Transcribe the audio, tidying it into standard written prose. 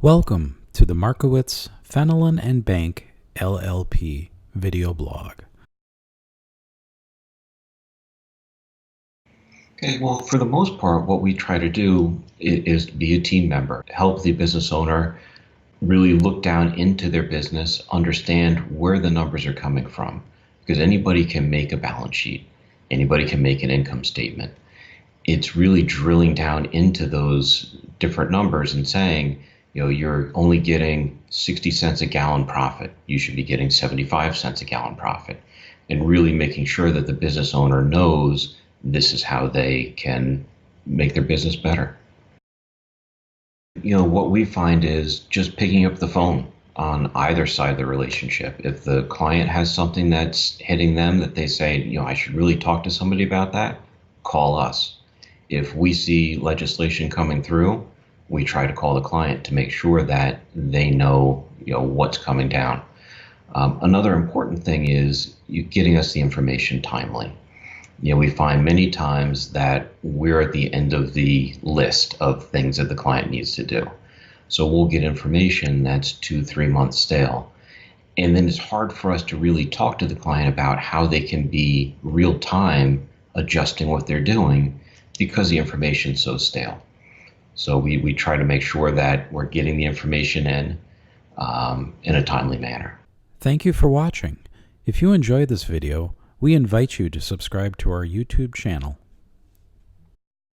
Welcome to the Markowitz, Fenelon and Bank, LLP video blog. Okay, well, for the most part, what we try to do is be a team member, help the business owner really look down into their business, understand where the numbers are coming from, because anybody can make a balance sheet, anybody can make an income statement. It's really drilling down into those different numbers and saying, you're only getting 60 cents a gallon profit. You should be getting 75 cents a gallon profit, and really making sure that the business owner knows this is how they can make their business better. What we find is just picking up the phone on either side of the relationship. If the client has something that's hitting them that they say, I should really talk to somebody about that, call us. If we see legislation coming through, we try to call the client to make sure that they know, what's coming down. Another important thing is getting us the information timely. We find many times that we're at the end of the list of things that the client needs to do. So we'll get information that's 2-3 months stale. And then it's hard for us to really talk to the client about how they can be real time adjusting what they're doing because the information's so stale. So we try to make sure that we're getting the information in a timely manner. Thank you for watching. If you enjoyed this video, we invite you to subscribe to our YouTube channel.